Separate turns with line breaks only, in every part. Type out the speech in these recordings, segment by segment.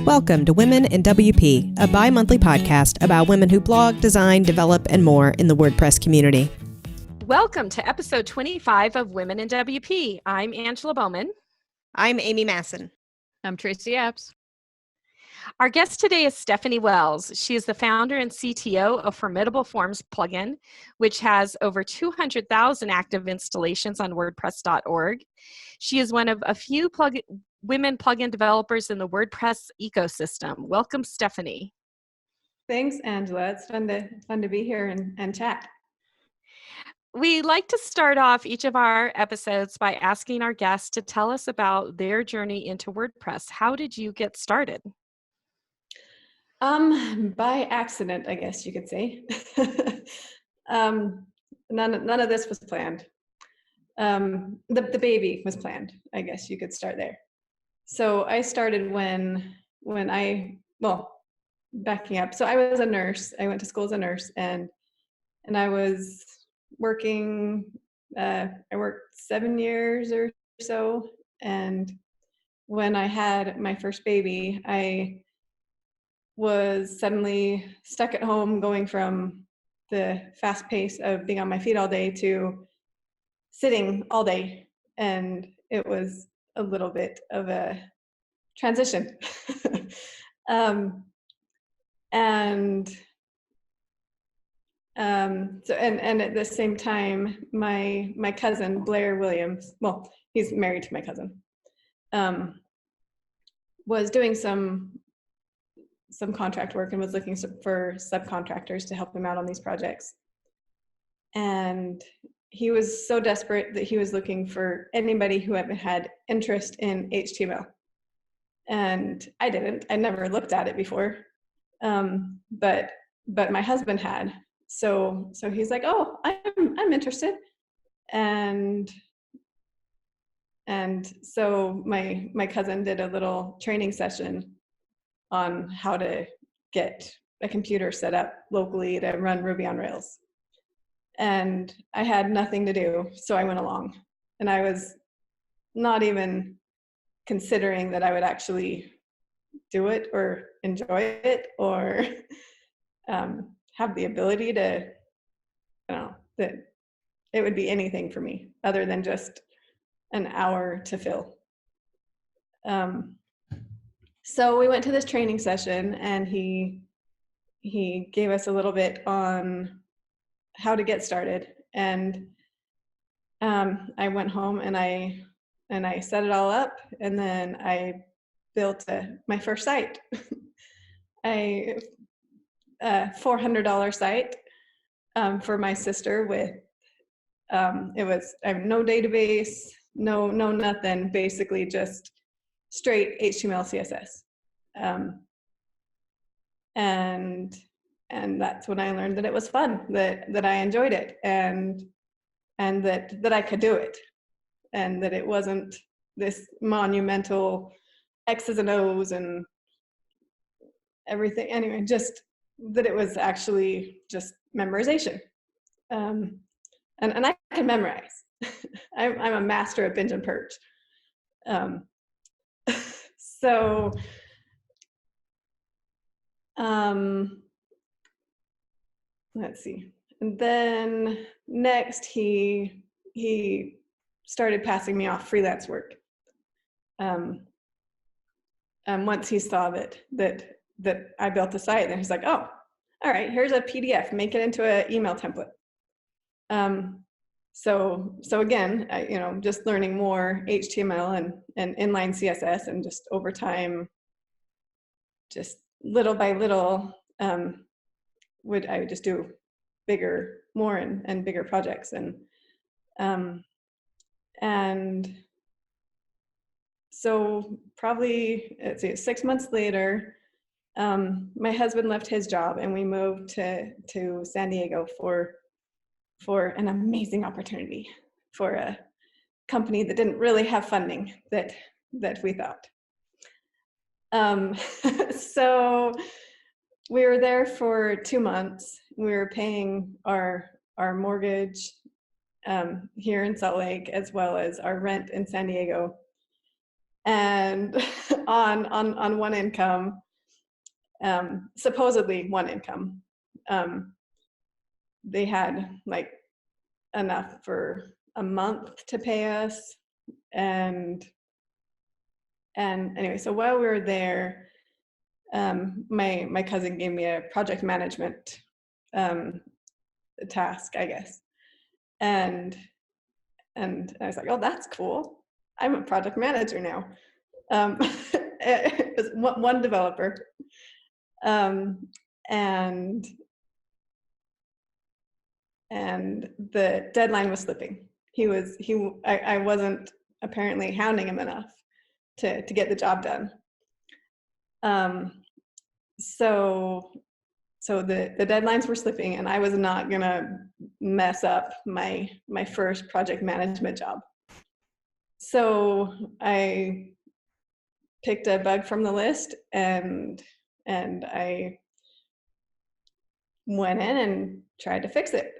Welcome to Women in WP, a bi-monthly podcast about women who blog, design, develop, and more in the WordPress community.
Welcome to episode 25 of Women in WP. I'm Angela Bowman.
I'm Amy Masson.
I'm Tracy Epps.
Our guest today is Stephanie Wells. She is the founder and CTO of Formidable Forms plugin, which has over 200,000 active installations on WordPress.org. She is one of a few women plugin developers in the WordPress ecosystem. Welcome, Stephanie.
Thanks, Angela. It's fun to be here and chat.
We like to start off each of our episodes by asking our guests to tell us about their journey into WordPress. How did you get started?
By accident, I guess you could say. None of this was planned. The baby was planned, I guess you could start there. So I started backing up. So I was a nurse. I went to school as a nurse, and I was working. I worked 7 years or so, and when I had my first baby, I was suddenly stuck at home, going from the fast pace of being on my feet all day to sitting all day, and it was a little bit of a transition. So at the same time, my cousin Blair Williams, well, he's married to my cousin, was doing some contract work and was looking for subcontractors to help him out on these projects. And he was so desperate that he was looking for anybody who had interest in HTML. And I didn't. I never looked at it before, but my husband had. So he's like, "Oh, I'm interested," and so my cousin did a little training session on how to get a computer set up locally to run Ruby on Rails. And I had nothing to do, so I went along. And I was not even considering that I would actually do it or enjoy it or have the ability to, that it would be anything for me other than just an hour to fill. So we went to this training session, and he gave us a little bit on how to get started. And I went home and I set it all up, and then I built my first site. a $400 site for my sister with it was no database, no nothing, basically just straight HTML, CSS. And that's when I learned that it was fun, that I enjoyed it, and that I could do it, and that it wasn't this monumental X's and O's and everything. Anyway, just that it was actually just memorization. And I can memorize. I'm a master at binge and purge. So let's see. And then next he started passing me off freelance work. Once he saw that I built a site, and he's like, "Oh, all right, here's a PDF, make it into an email template." So again, just learning more HTML and inline CSS, and just over time, just little by little, I would just do more and bigger projects, and so probably, let's see, 6 months later, my husband left his job, and we moved to San Diego for an amazing opportunity for a company that didn't really have funding that we thought. So we were there for 2 months. We were paying our mortgage here in Salt Lake, as well as our rent in San Diego. And on one income, supposedly one income. They had like enough for a month to pay us, and anyway, so while we were there, my cousin gave me a project management task, I guess, and I was like, oh, that's cool. I'm a project manager now. It was one developer, and the deadline was slipping. I wasn't apparently hounding him enough to get the job done. So the deadlines were slipping, and I was not gonna mess up my first project management job. So I picked a bug from the list, and I went in and tried to fix it.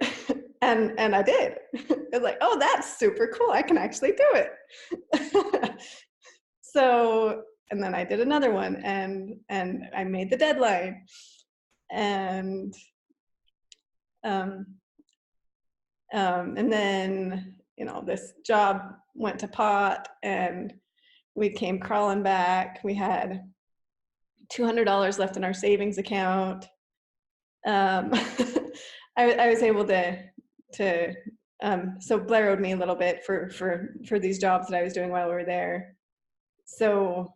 and I did. It was like, oh, that's super cool. I can actually do it. So, and then I did another one, and I made the deadline. And then, this job went to pot, and we came crawling back. We had $200 left in our savings account. I was able to so Blair owed me a little bit for these jobs that I was doing while we were there. So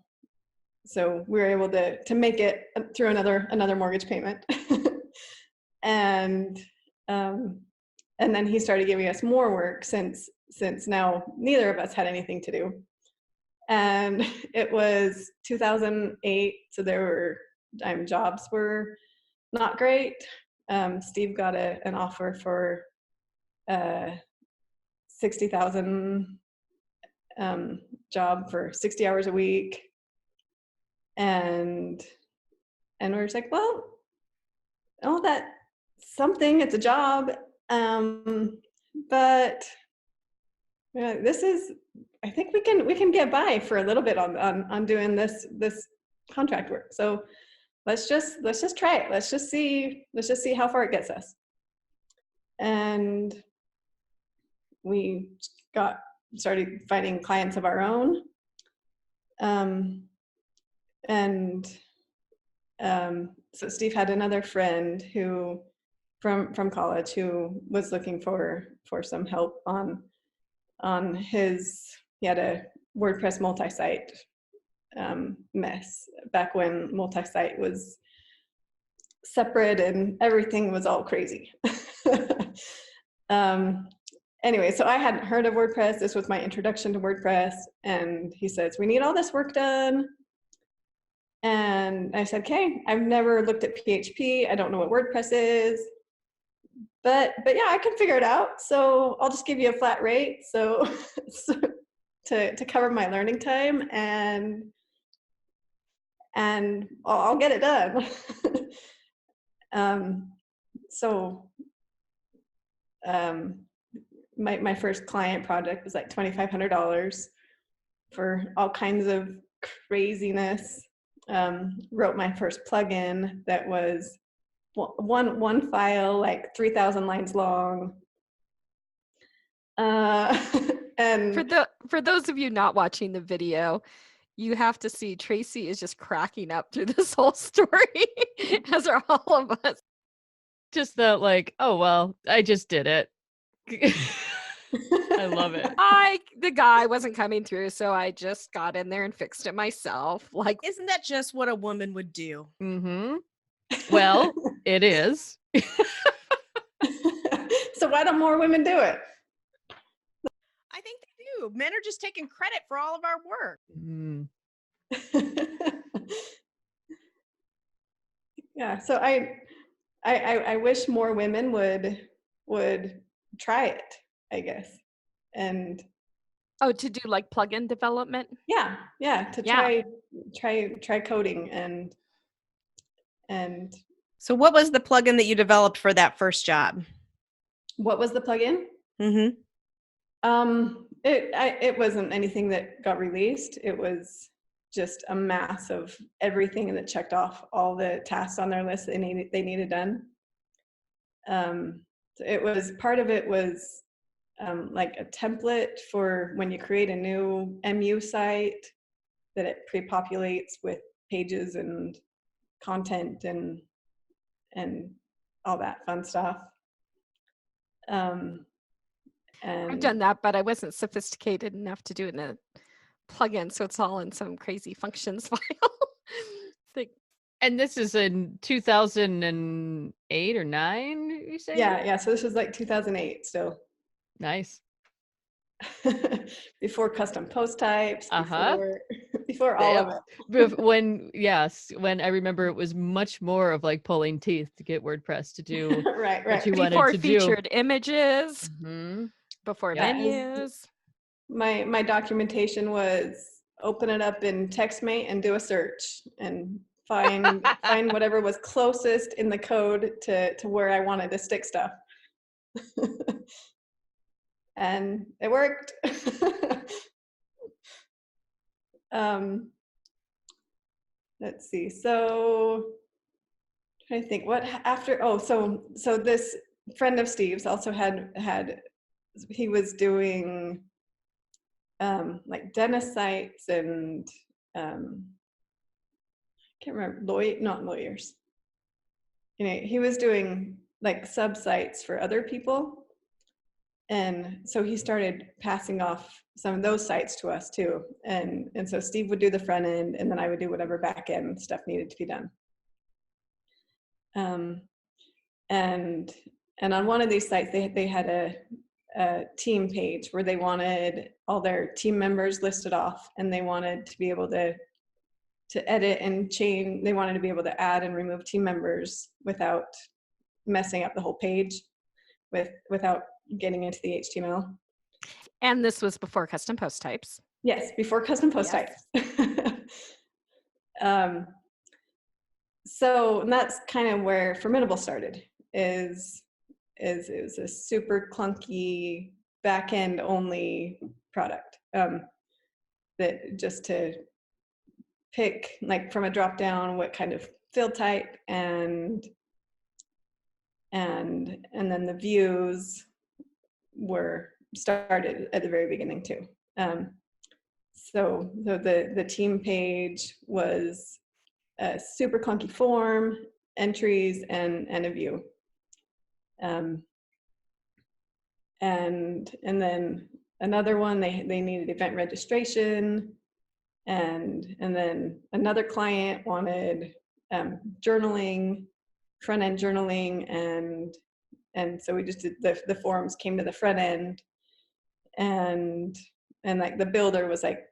we were able to make it through another mortgage payment. And then he started giving us more work since now neither of us had anything to do. And it was 2008, so there were jobs were not great. Steve got an offer for $60,000 job for 60 hours a week, and we were just like, well, that's something. It's a job, but this is. I think we can get by for a little bit on doing this contract work. So let's just try it. Let's just see how far it gets us. And we started finding clients of our own. So Steve had another friend who from college who was looking for some help on his. He had a WordPress multi-site mess back when multi-site was separate and everything was all crazy. Anyway, so I hadn't heard of WordPress. This was my introduction to WordPress, and he says, we need all this work done. And I said, okay, I've never looked at PHP. I don't know what WordPress is, but yeah, I can figure it out. So I'll just give you a flat rate. So to cover my learning time, and I'll get it done. My first client project was like $2,500 for all kinds of craziness. Wrote my first plugin that was one file, like 3,000 lines long. And
for those of you not watching the video, you have to see Tracy is just cracking up through this whole story, as are all of us.
Just the like, oh well, I just did it. I love it.
The guy wasn't coming through, so I just got in there and fixed it myself. Like,
isn't that just what a woman would do?
Mm-hmm. Well, it is.
So why don't more women do it?
I think they do. Men are just taking credit for all of our work.
Mm.
Yeah, so I wish more women would try it, I guess. And
to do like plugin development?
Yeah, try coding and
So what was the plugin that you developed for that first job?
What was the plugin?
Mm-hmm.
It wasn't anything that got released. It was just a mass of everything that checked off all the tasks on their list they needed done. So it was, part of it was like a template for when you create a new MU site, that it pre-populates with pages and content and all that fun stuff.
I've done that, but I wasn't sophisticated enough to do it in a plugin, so it's all in some crazy functions file.
And this is in 2008 or 9, you say?
Yeah. So this was like 2008 still.
Nice.
Before custom post types,
Uh-huh.
before all of it.
when I remember it was much more of like pulling teeth to get WordPress to do
right.
what you wanted
Before
to
featured images,
do.
before
Yeah.
menus.
My documentation was open it up in TextMate and do a search and find whatever was closest in the code to where I wanted to stick stuff. And it worked. Let's see. So I think what after, so this friend of Steve's also had he was doing like dentist sites and I can't remember, not lawyers. You know, he was doing like sub sites for other people. And so he started passing off some of those sites to us too. And so Steve would do the front end, and then I would do whatever back end stuff needed to be done. And on one of these sites, they had a team page where they wanted all their team members listed off, and they wanted to be able to edit and change. They wanted to be able to add and remove team members without messing up the whole page, without getting into the HTML.
And this was before custom post types.
Yes, before custom post types. So that's kind of where Formidable started. Is it was a super clunky back end only product that just to pick like from a drop down what kind of field type and then the views were started at the very beginning too. So the team page was a super clunky form, entries, and a view. And then another one, they needed event registration, and then another client wanted journaling, front end journaling, and so we just did the forms came to the front end, and like the builder was like,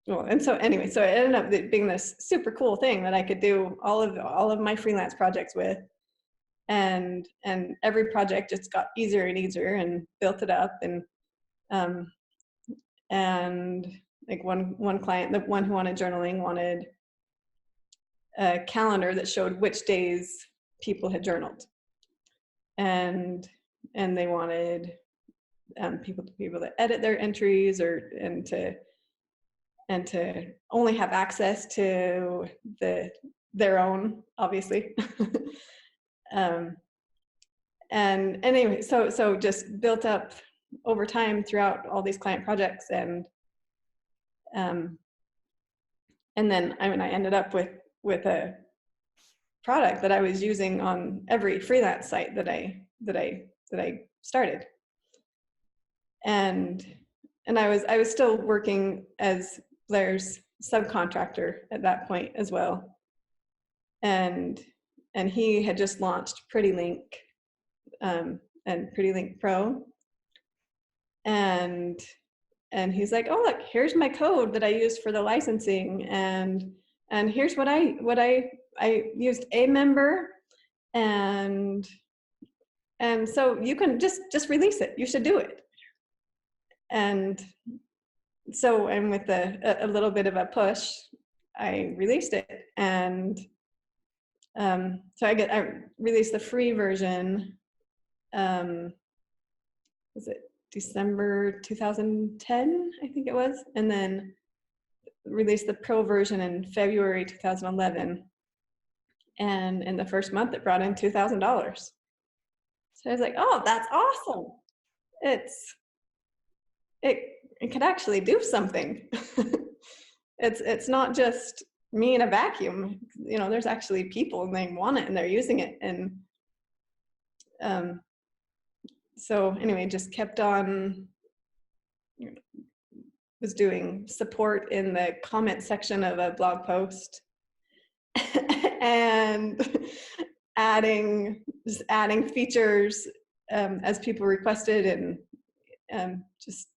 well, and so anyway, so it ended up being this super cool thing that I could do all of my freelance projects with, and every project just got easier and easier and built it up, and like one client, the one who wanted journaling, wanted a calendar that showed which days people had journaled, and they wanted people to be able to edit their entries and to only have access to their own, obviously. And anyway, so just built up over time throughout all these client projects, and then I ended up with a product that I was using on every freelance site that I started, and I was still working as Blair's subcontractor at that point as well, and he had just launched PrettyLink and PrettyLink Pro, and he's like, oh look, here's my code that I used for the licensing, and here's what I used a member, and so you can just release it, you should do it. And so, and with a little bit of a push, I released it, and so I released the free version. Was it December 2010? I think it was, and then released the pro version in February 2011. And in the first month, it brought in $2,000. So I was like, oh, that's awesome. It could actually do something. It's not just me in a vacuum. You know, there's actually people and they want it and they're using it. And so anyway, just kept on, was doing support in the comment section of a blog post and adding features as people requested, and just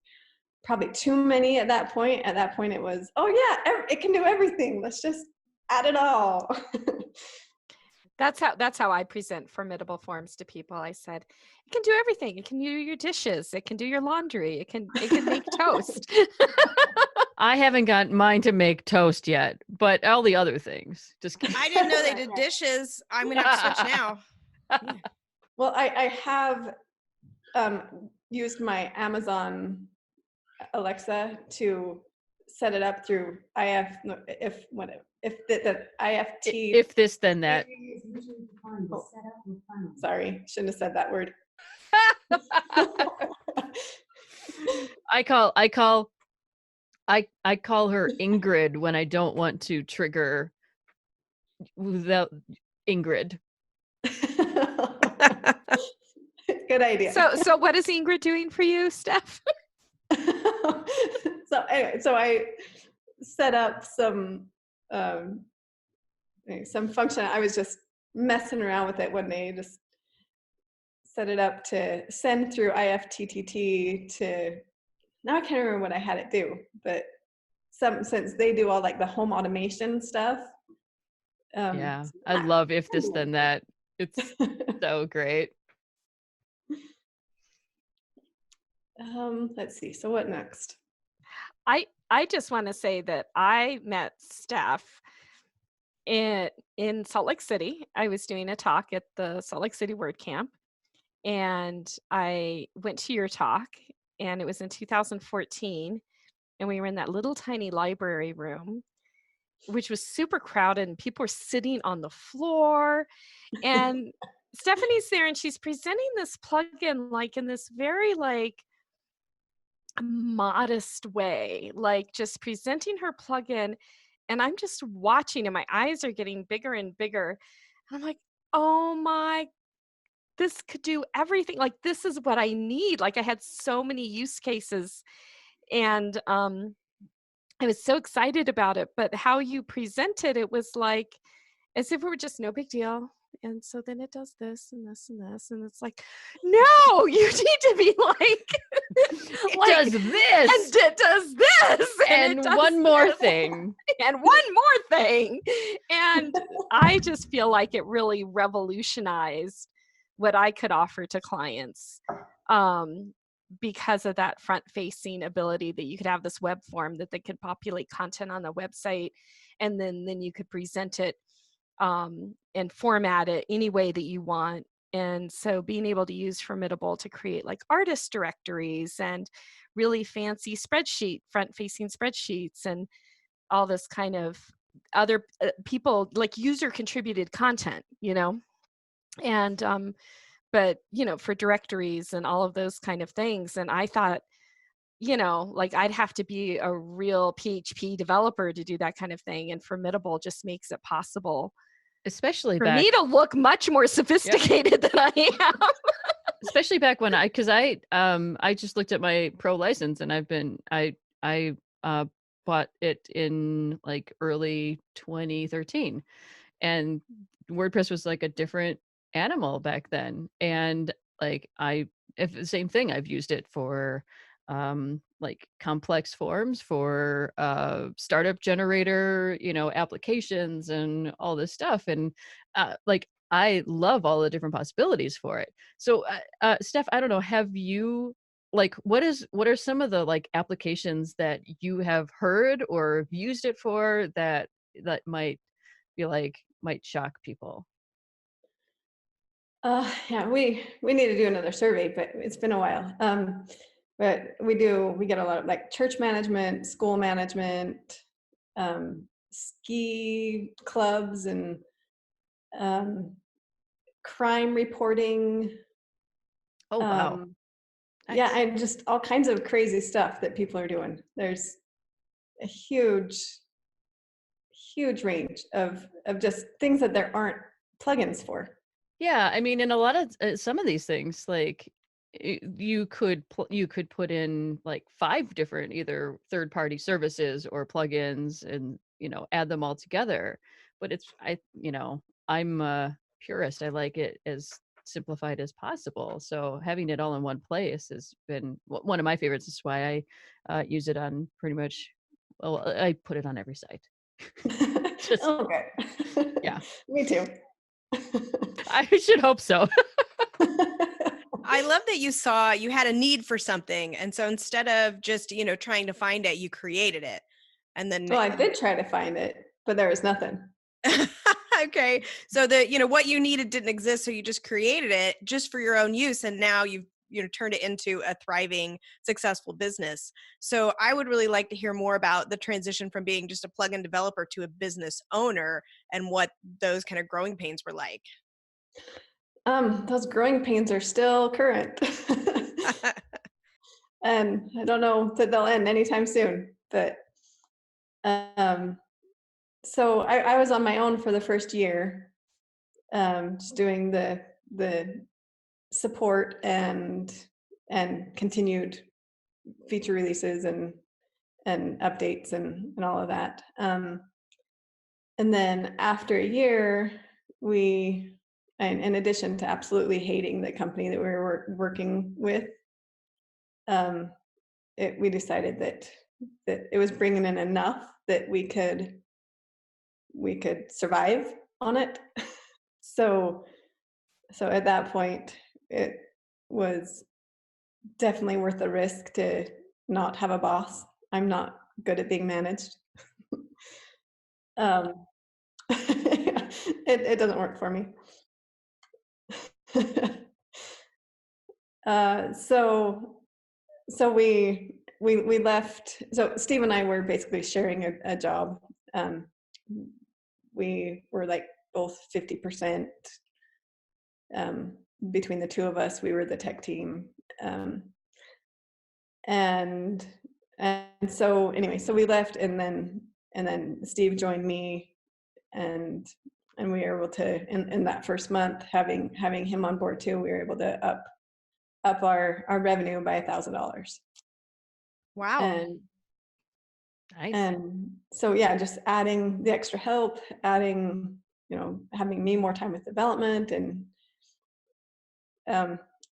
probably too many at that point. At that point it was, oh yeah, it can do everything. Let's just add it all.
That's how I present Formidable Forms to people. I said, it can do everything. It can do your dishes. It can do your laundry. It can make toast.
I haven't got mine to make toast yet, but all the other things. Just kidding.
I didn't know they did dishes. I'm gonna have to switch now.
Well, I have used my Amazon Alexa to set it up through the IFT.
If this, then that.
Oh, sorry, shouldn't have said that word.
I call her Ingrid when I don't want to trigger without Ingrid.
Good idea.
So what is Ingrid doing for you, Steph?
So anyway, so I set up some function. I was just messing around with it one day, just set it up to send through IFTTT to, now I can't remember what I had it do, but since they do all like the home automation stuff.
Yeah, I love if this, then that. It's so great.
Let's see. So what next?
I just want to say that I met Steph in Salt Lake City. I was doing a talk at the Salt Lake City WordCamp, and I went to your talk, and it was in 2014, and we were in that little tiny library room, which was super crowded, and people were sitting on the floor, and Stephanie's there, and she's presenting this plugin like in this very like modest way, like just presenting her plugin, and I'm just watching, and my eyes are getting bigger and bigger. And I'm like, oh my, this could do everything. Like, this is what I need. Like, I had so many use cases, and I was so excited about it. But how you presented it was like as if it were just no big deal. And so then it does this and this and this, and it's like, no, you need to be like,
It does this,
and it does this,
and
it does
one more
this,
thing,
and one more thing. And I just feel like it really revolutionized what I could offer to clients, because of that front-facing ability that you could have this web form that they could populate content on the website, and then you could present it and format it any way that you want. And so being able to use Formidable to create like artist directories and really fancy front-facing spreadsheets, and all this kind of other people, like user contributed content, and but for directories and all of those kind of things. And I thought, like I'd have to be a real PHP developer to do that kind of thing, and Formidable just makes it possible,
especially
for
back,
me to look much more sophisticated than I am.
especially back when I just looked at my pro license, and I bought it in like early 2013, and WordPress was like a different animal back then. And like if the same thing, I've used it for like complex forms, for startup generator, applications and all this stuff. And like I love all the different possibilities for it. So Steph, I don't know, have you, like, what are some of the like applications that you have heard or have used it for that might be like might shock people?
Yeah, we need to do another survey, but it's been a while. But we get a lot of like church management, school management, ski clubs and crime reporting.
Oh, wow.
Yeah,
Nice.
and just all kinds of crazy stuff that people are doing. There's a huge range of just things that there aren't plugins for.
Yeah, I mean, in a lot of some of these things, like you could put in like 5 different either third-party services or plugins, and add them all together. But I'm a purist. I like it as simplified as possible. So having it all in one place has been one of my favorites. Is why I use it on pretty much. Well, I put it on every site. Just,
Okay.
yeah.
Me too.
I should hope so.
I love that you had a need for something. And so instead of just, trying to find it, you created it. And then
Well, I did try to find it, but there was nothing.
okay. So what you needed didn't exist. So you just created it just for your own use. And now you've, turned it into a thriving, successful business. So I would really like to hear more about the transition from being just a plugin developer to a business owner and what those kind of growing pains were like.
Those growing pains are still current. And I don't know that they'll end anytime soon, but so I was on my own for the first year, just doing the support and continued feature releases and updates and all of that. And then after a year, and in addition to absolutely hating the company that we were working with, we decided that it was bringing in enough that we could survive on it. So at that point, it was definitely worth the risk to not have a boss. I'm not good at being managed. It doesn't work for me. So we left. So Steve and I were basically sharing a job. We were like both 50%. Between the two of us, we were the tech team. And so anyway, so we left, and then Steve joined me, and we were able to in that first month, having him on board too, we were able to up our revenue by $1,000.
Wow.
And
Nice.
and so yeah, just adding the extra help, adding, having me more time with development, and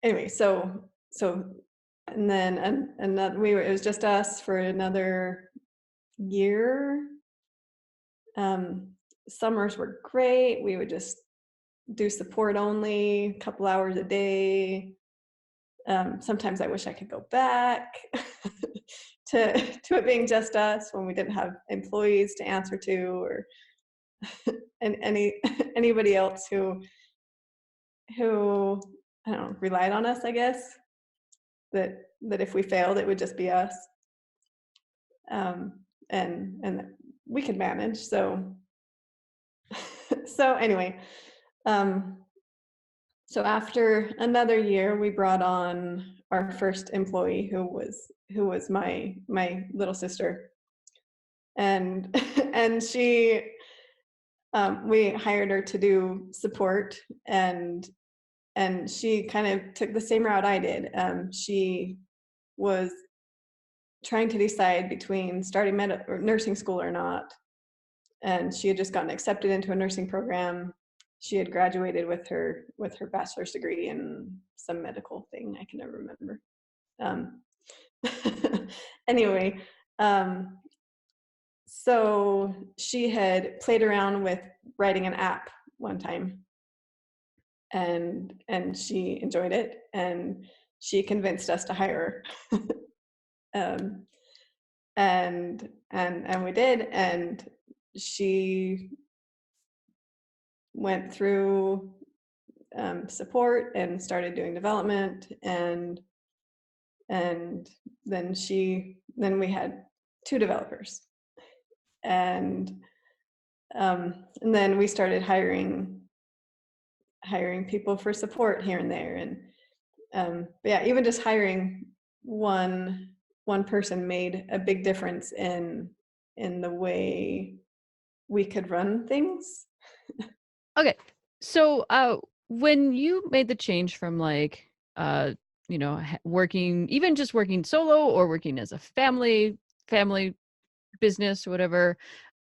anyway, so and then another, it was just us for another year. Summers were great. We would just do support only, a couple hours a day. Sometimes I wish I could go back to it being just us when we didn't have employees to answer to, or and anybody else who I don't know, relied on us, I guess. That if we failed, it would just be us. And we could manage. So anyway, so after another year, we brought on our first employee, who was my little sister, and she, we hired her to do support, and she kind of took the same route I did. She was trying to decide between starting or nursing school or not, and she had just gotten accepted into a nursing program. She had graduated with her bachelor's degree in some medical thing I can never remember. Anyway, so she had played around with writing an app one time, and she enjoyed it, and she convinced us to hire her. And we did, and she went through support and started doing development, and then we had 2 developers, and then we started hiring people for support here and there, and but yeah, even just hiring one person made a big difference in the way we could run things.
Okay. So, when you made the change from like, working, even just working solo or working as a family business or whatever,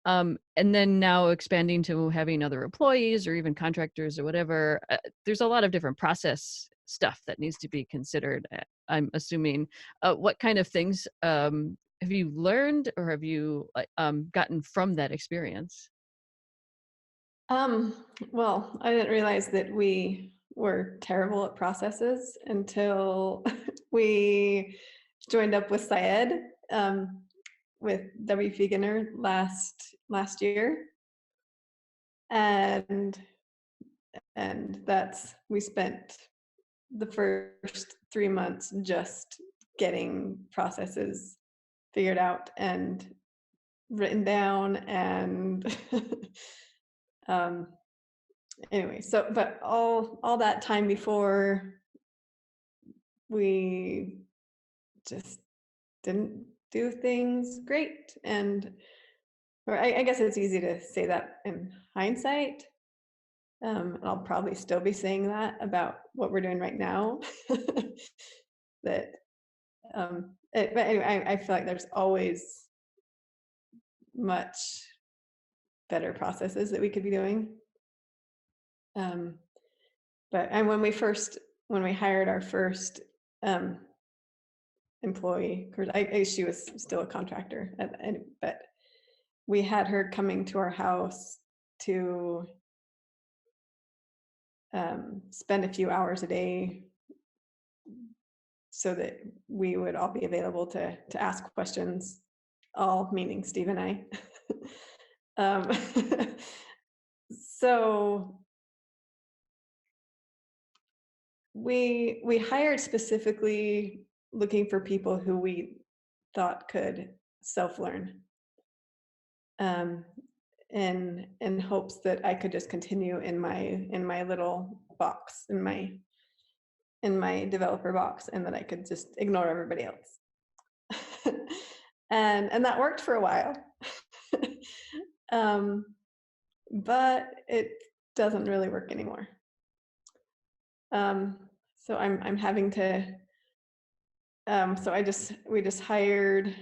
and then now expanding to having other employees or even contractors or whatever, there's a lot of different process stuff that needs to be considered. I'm assuming. What kind of things have you learned or have you gotten from that experience?
Well, I didn't realize that we were terrible at processes until we joined up with Syed, with W. Fegener last year, and we spent the first 3 months just getting processes figured out and written down, and um, anyway, so but all that time before, we just didn't do things great, and or I guess it's easy to say that in hindsight. And I'll probably still be saying that about what we're doing right now. That but anyway, I feel like there's always much better processes that we could be doing. But and when we hired our first employee, 'cause she was still a contractor, but we had her coming to our house to spend a few hours a day so that we would all be available to ask questions, all meaning Steve and I. um, so we hired specifically looking for people who we thought could self-learn, in hopes that I could just continue in my little box, in my developer box, and that I could just ignore everybody else. and that worked for a while. But it doesn't really work anymore. So I'm having to so we just hired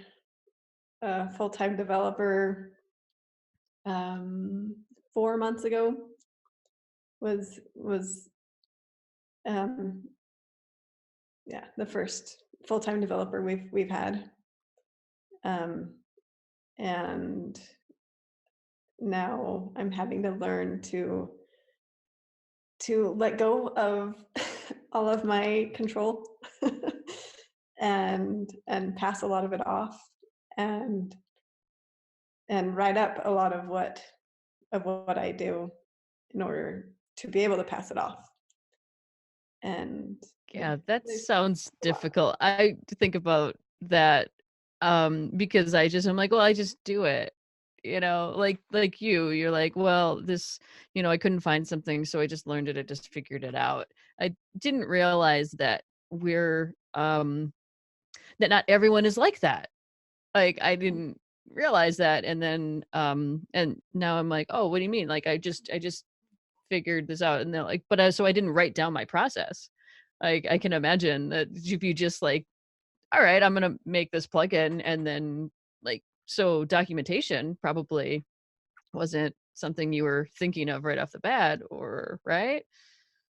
a full-time developer 4 months ago. Was yeah, the first full-time developer we've had, and now I'm having to learn to let go of all of my control, and pass a lot of it off, and write up a lot of what I do in order to be able to pass it off. And
Yeah, that
there's
sounds
a lot.
difficult. I think about that because I'm like, well, I just do it. Like you're like, well, this, I couldn't find something, so I just learned it, I just figured it out. I didn't realize that we're that not everyone is like that. Like I didn't realize that, and then and now I'm like, oh, what do you mean? Like I just figured this out, and they're like, but so I didn't write down my process. Like I can imagine that if you just like, all right, I'm gonna make this plugin, and then like, so documentation probably wasn't something you were thinking of right off the bat, or right?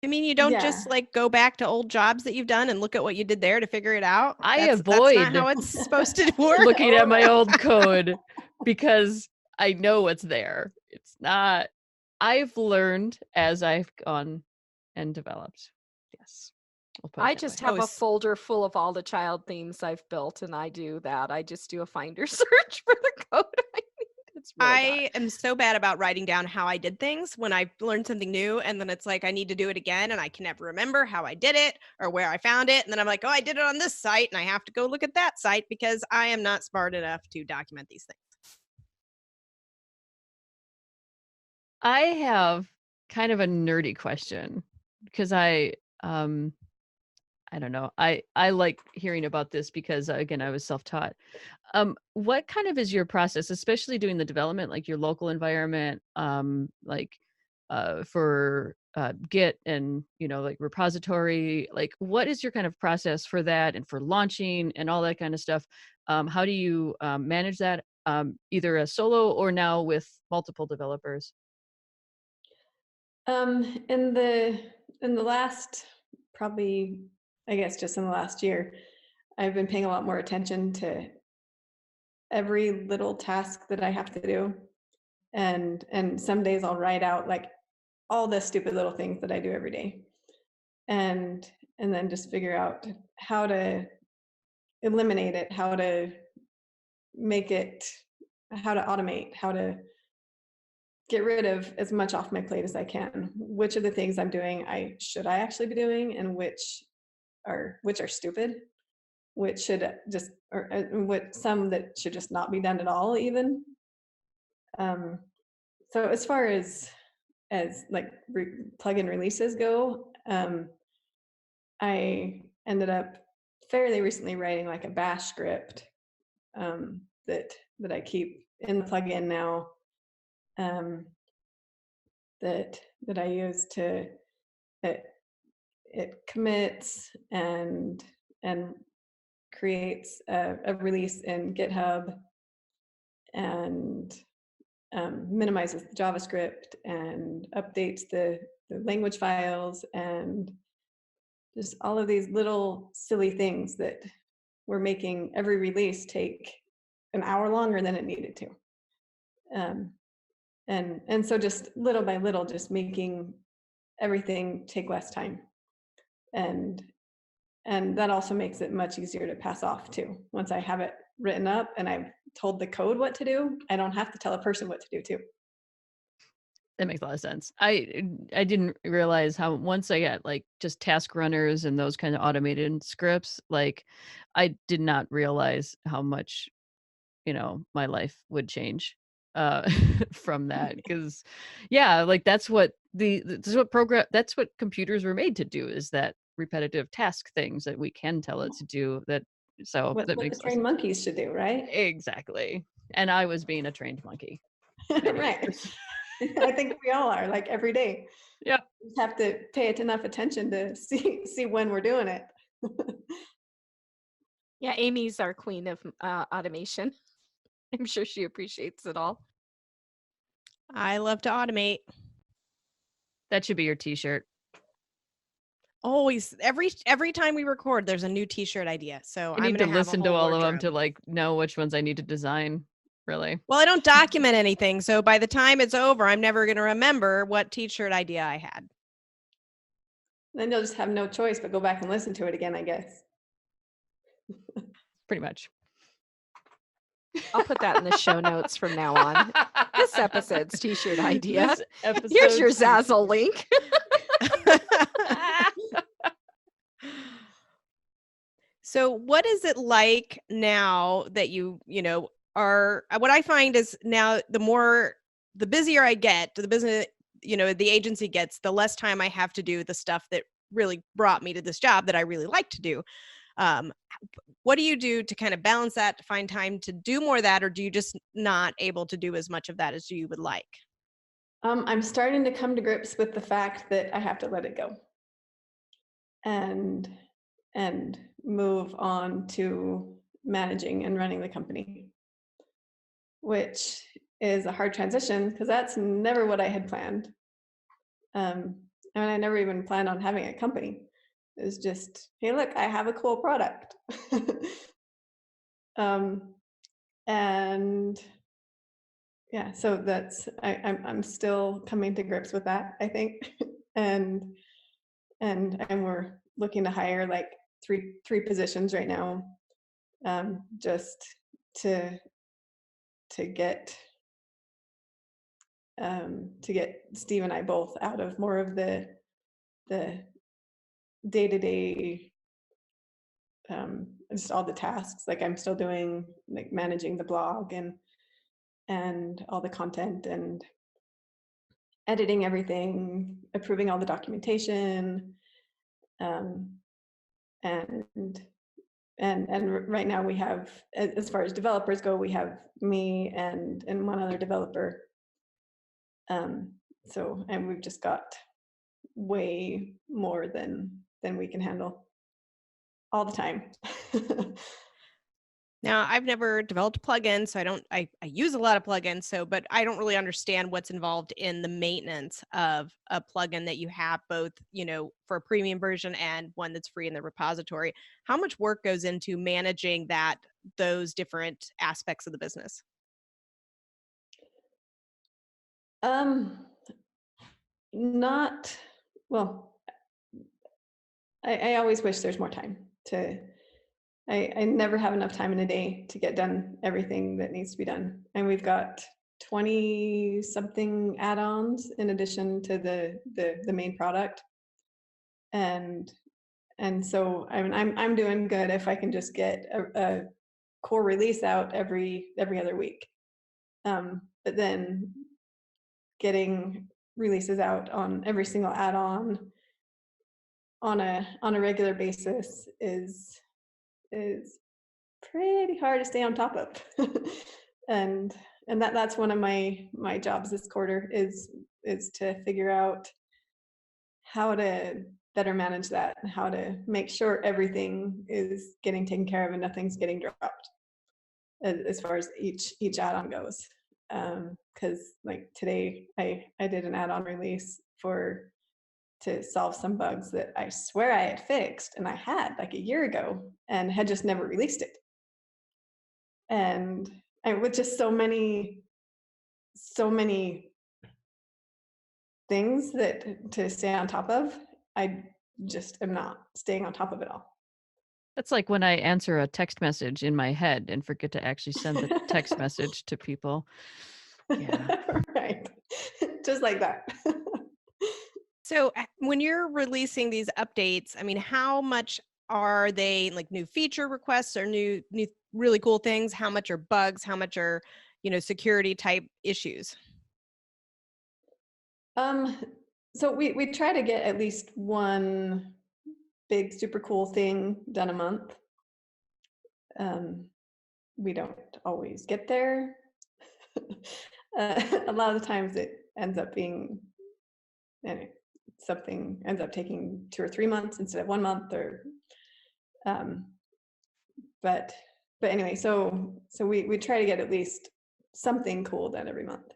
I mean, you don't
Yeah.
just like go back to old jobs that you've done and look at what you did there to figure it out.
I
That's not how
avoid
it's supposed to work.
looking at my old code because I know what's there. It's not. I've learned as I've gone and developed. Yes, we'll put it
I
that way.
just have a folder full of all the child themes I've built, and I do that. I just do a finder search for the code I need. It's really bad.
I am so bad about writing down how I did things when I learned something new, and then it's like I need to do it again, and I can never remember how I did it or where I found it. And then I'm like, oh, I did it on this site, and I have to go look at that site because I am not smart enough to document these things.
I have kind of a nerdy question because I don't know. I like hearing about this because again, I was self-taught. What kind of is your process, especially doing the development, like your local environment, like for Git and like repository, like what is your kind of process for that and for launching and all that kind of stuff? How do you manage that either as solo or now with multiple developers?
In the last, probably, I guess just in the last year, I've been paying a lot more attention to every little task that I have to do. And some days I'll write out like all the stupid little things that I do every day. And then just figure out how to eliminate it, how to make it, how to automate, how to get rid of as much off my plate as I can. Which of the things I'm doing I actually be doing, and which are stupid, which should just, or what some that should just not be done at all even. Um, so as far as like plugin releases go, I ended up fairly recently writing like a bash script that I keep in the plugin now, um, that I use to it, it commits and creates a release in GitHub, and minimizes the JavaScript and updates the language files, and just all of these little silly things that were making every release take an hour longer than it needed to. And so just little by little, just making everything take less time. And that also makes it much easier to pass off too. Once I have it written up and I've told the code what to do, I don't have to tell a person what to do too.
That makes a lot of sense. I didn't realize how once I got like just task runners and those kind of automated scripts, like I did not realize how much, my life would change from that. Because yeah, like that's what computers were made to do, is that repetitive task things that we can tell it to do. So
What
that
the
makes
trained monkeys should do, right?
exactly. And I was being a trained monkey.
Right. I think we all are, like every day.
Yeah.
We just have to pay enough attention to see when we're doing it.
Yeah, Amy's our queen of automation. I'm sure she appreciates it all.
I love to automate.
That should be your t-shirt.
Always, every time we record, there's a new t-shirt idea. So
I
I'm
need to
gonna have a
listen to
whole
all of them to
wardrobe.
like know which ones I need to design. Really.
Well, I don't document anything, so by the time it's over, I'm never gonna remember what t-shirt idea I had.
Then you'll just have no choice but go back and listen to it again, I guess.
Pretty much.
I'll put that in the show notes from now on. This episode's t-shirt idea.
This episode's
Here's your Zazzle link.
So what is it like now that you are, what I find is now the busier I get, the business, the agency gets, the less time I have to do the stuff that really brought me to this job that I really like to do. What do you do to kind of balance that, to find time to do more of that, or do you just not able to do as much of that as you would like?
I'm starting to come to grips with the fact that I have to let it go and move on to managing and running the company, which is a hard transition because that's never what I had planned. And I never even planned on having a company. It was just, hey, look, I have a cool product. And yeah, so that's I'm still coming to grips with that, I think. and we're looking to hire like three positions right now, just to get Steve and I both out of more of the day-to-day, just all the tasks. Like I'm still doing like managing the blog and all the content editing everything, approving all the documentation, and right now we have, as far as developers go, we have me and one other developer. So, and we've just got way more than we can handle all the time.
Now, I've never developed a plugin, so I use a lot of plugins, but I don't really understand what's involved in the maintenance of a plugin that you have both, for a premium version and one that's free in the repository. How much work goes into managing those different aspects of the business?
Not, well, I always wish there's more time I never have enough time in a day to get done everything that needs to be done. And we've got 20 something add-ons in addition to the main product. And so I'm doing good if I can just get a core release out every other week. But then getting releases out on every single add-on on a regular basis is pretty hard to stay on top of. and that's one of my jobs this quarter is to figure out how to better manage that and how to make sure everything is getting taken care of and nothing's getting dropped as far as each add-on goes. Because like today I did an add-on release to solve some bugs that I swear I had fixed and I had like a year ago and had just never released it. And with just so many things that to stay on top of, I just am not staying on top of it all.
That's like when I answer a text message in my head and forget to actually send the text message to people. Yeah.
Right. Just like that.
So when you're releasing these updates, I mean, how much are they like new feature requests or new really cool things? How much are bugs? How much are, security type issues?
So we try to get at least one big super cool thing done a month. We don't always get there. A lot of the times it ends up being something ends up taking 2 or 3 months instead of 1 month, or but anyway, so we try to get at least something cool done every month.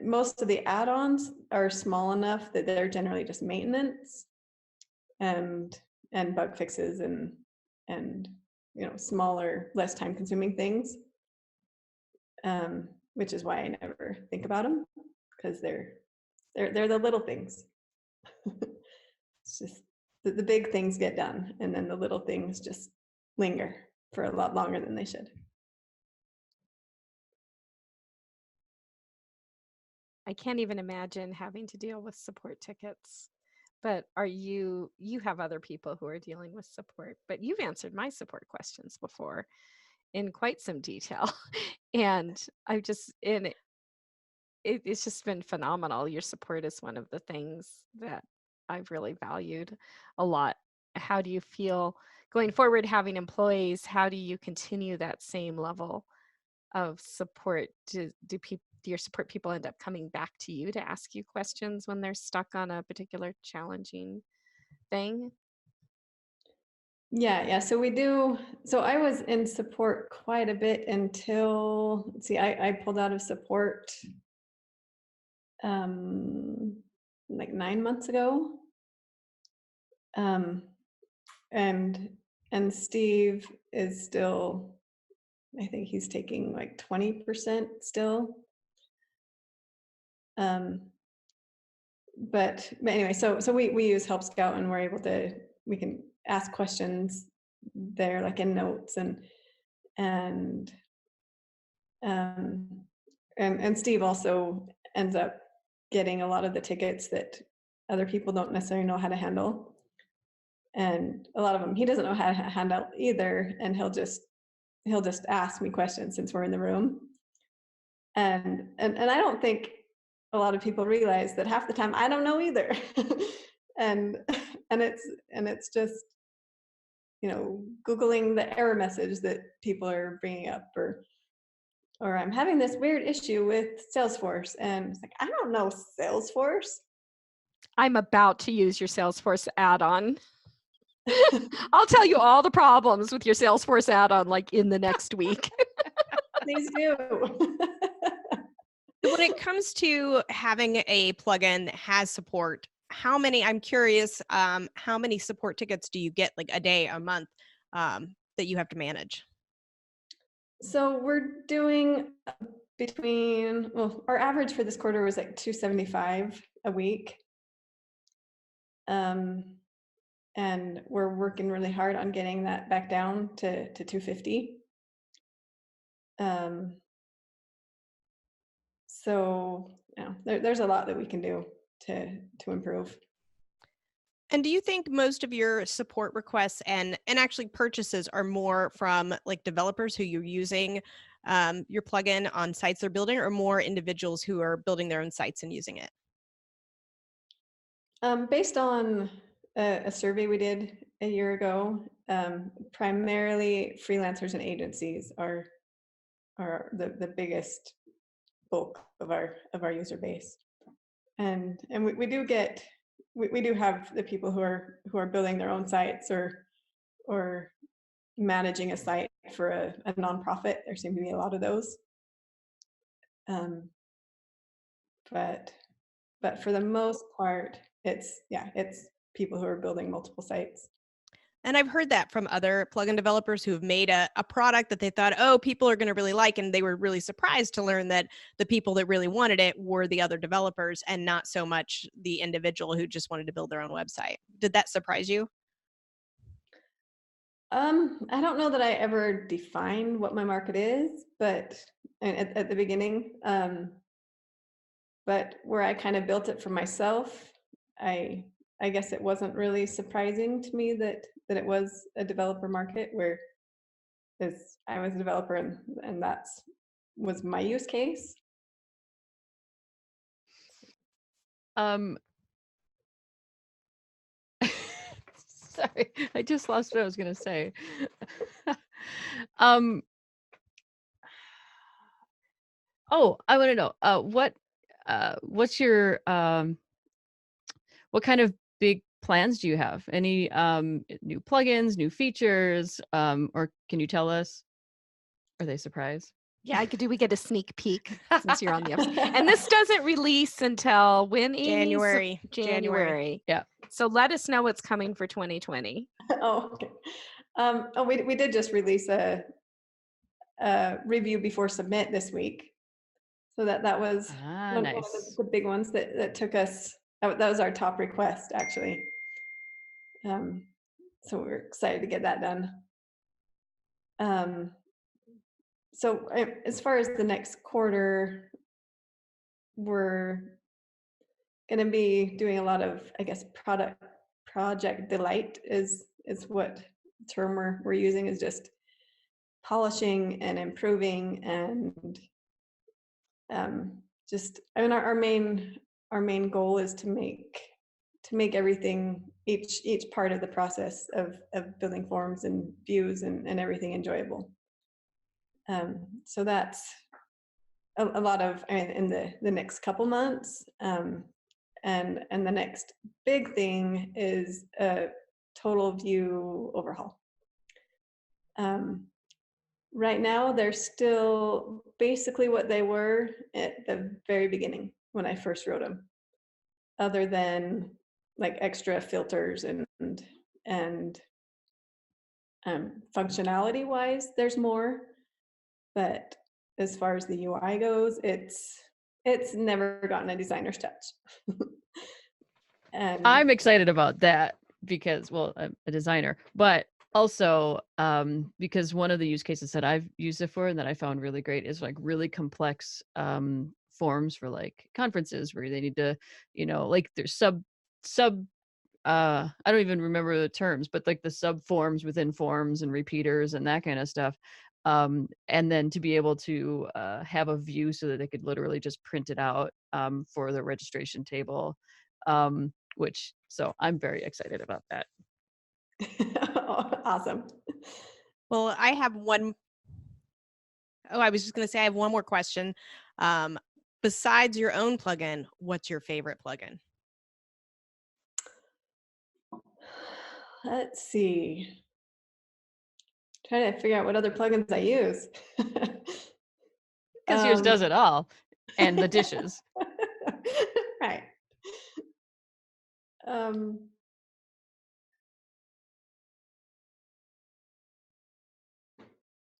Most of the add-ons are small enough that they're generally just maintenance and bug fixes and smaller, less time consuming things, which is why I never think about them, because they're the little things. It's just the big things get done and then the little things just linger for a lot longer than they should.
I can't even imagine having to deal with support tickets. But you have other people who are dealing with support, but you've answered my support questions before in quite some detail. And it's just been phenomenal. Your support is one of the things that I've really valued a lot. How do you feel going forward having employees? How do you continue that same level of support? Do your support people end up coming back to you to ask you questions when they're stuck on a particular challenging thing?
Yeah. So we do. So I was in support quite a bit until, let's see, I pulled out of support like 9 months ago. And Steve is still, I think he's taking like 20% still. But anyway, so we use Help Scout and we can ask questions there, like in notes, and Steve also ends up getting a lot of the tickets that other people don't necessarily know how to handle, and a lot of them he doesn't know how to handle either, and he'll just ask me questions since we're in the room. And I don't think a lot of people realize that half the time I don't know either. and it's just, Googling the error message that people are bringing up, or I'm having this weird issue with Salesforce, and it's like, I don't know Salesforce.
I'm about to use your Salesforce add-on. I'll tell you all the problems with your Salesforce add-on like in the next week.
Please do.
So when it comes to having a plugin that has support, I'm curious, how many support tickets do you get, like a day, a month, that you have to manage?
So we're doing our average for this quarter was like 275 a week. And we're working really hard on getting that back down to 250. So there's a lot that we can do to improve.
And do you think most of your support requests and actually purchases are more from like developers who you're using your plugin on sites they're building, or more individuals who are building their own sites and using it?
Based on a survey we did a year ago, primarily freelancers and agencies are the biggest bulk of our user base, and we do have the people who are building their own sites or managing a site for a nonprofit. There seem to be a lot of those, but for the most part, it's people who are building multiple sites.
And I've heard that from other plugin developers who have made a product that they thought, oh, people are going to really like, and they were really surprised to learn that the people that really wanted it were the other developers and not so much the individual who just wanted to build their own website. Did that surprise you?
I don't know that I ever defined what my market is, but at the beginning, but where I kind of built it for myself, I guess it wasn't really surprising to me that it was a developer market, where I was a developer and that's was my use case.
Um, sorry, I just lost what I was going to say. Oh, I want to know, what's your, what kind of big plans do you have? Any new plugins, new features, or can you tell us? Are they surprised?
Yeah, do we get a sneak peek since you're on the episode? And this doesn't release until when, Amy? January.
Yeah.
So let us know what's coming for 2020.
Oh, okay. We did just release a review before submit this week. So that was one
nice.
of the big ones that took us, that was our top request, actually. So we're excited to get that done. So as far as the next quarter, we're going to be doing a lot of, I guess, project delight is what term we're using, is just polishing and improving, and our main goal is to make everything, each part of the process of building forms and views and everything enjoyable. So that's a lot of, in the next couple months, and the next big thing is a total view overhaul. Right now, they're still basically what they were at the very beginning when I first wrote them, other than like extra filters and functionality wise, there's more. But as far as the UI goes, it's never gotten a designer's touch. And
I'm excited about that because, well, I'm a designer, but also because one of the use cases that I've used it for and that I found really great is like really complex forms for like conferences where they need to, like there's sub I don't even remember the terms, but like the sub forms within forms and repeaters and that kind of stuff. And then to be able to have a view so that they could literally just print it out for the registration table, so I'm very excited about that.
Awesome.
Well, I have one. Oh, I was just going to say I have one more question. Besides your own plugin, what's your favorite plugin?
Let's see. Trying to figure out what other plugins I use.
Because yours does it all, and the dishes.
Right.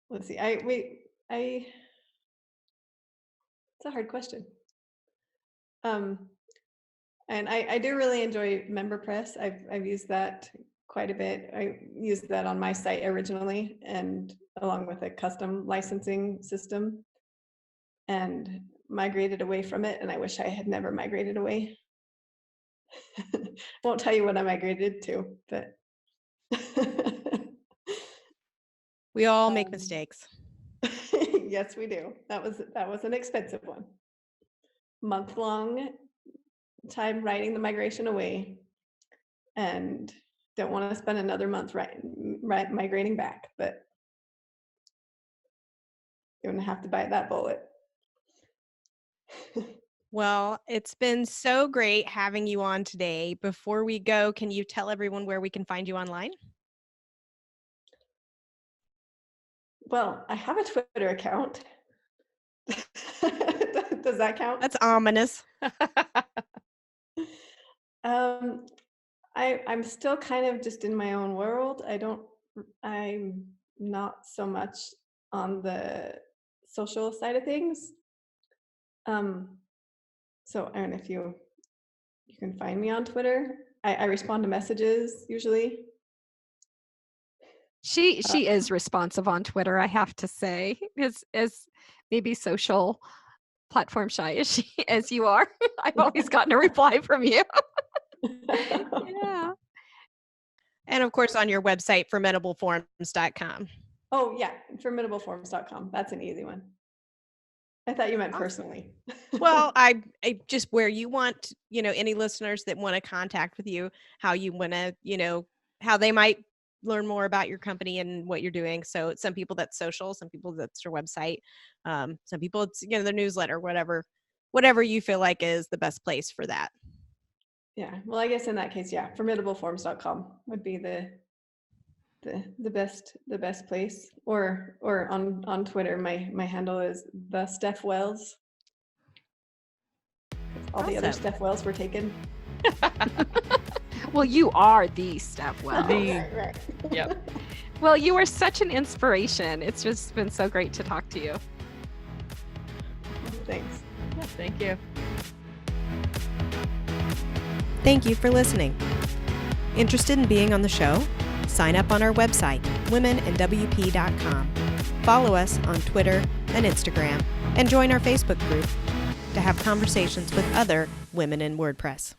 Let's see. It's a hard question. And I do really enjoy MemberPress. I've used that quite a bit. I used that on my site originally, and along with a custom licensing system, and migrated away from it. And I wish I had never migrated away. Won't tell you what I migrated to, but
We all make mistakes.
yes, we do. That was an expensive one. Month-long time writing the migration away, and don't want to spend another month migrating back, but you're gonna have to bite that bullet.
Well, it's been so great having you on today. Before we go, can you tell everyone where we can find you online?
Well, I have a Twitter account. Does that count?
That's ominous.
I'm still kind of just in my own world. I'm not so much on the social side of things. So I don't know if you can find me on Twitter. I respond to messages usually.
She is responsive on Twitter, I have to say, as maybe social platform shy as you are. I've always gotten a reply from you. Yeah.
And of course, on your website, formidableforms.com.
Oh yeah, formidableforms.com. That's an easy one. I thought you meant personally.
Well, I just where you want, any listeners that want to contact with you, how you want to, how they might learn more about your company and what you're doing. So some people that's social, some people that's your website, some people it's, the newsletter, whatever you feel like is the best place for that.
Yeah. Well, I guess in that case, yeah, formidableforms.com would be the best place, or on Twitter, my handle is the Steph Wells. All the other Steph Wells were taken.
Well, you are the Steph Wells.
Right.
Yep.
Well, you are such an inspiration. It's just been so great to talk to you.
Thanks.
Yeah, thank you.
Thank you for listening. Interested in being on the show? Sign up on our website, womenandwp.com. Follow us on Twitter and Instagram, and join our Facebook group to have conversations with other women in WordPress.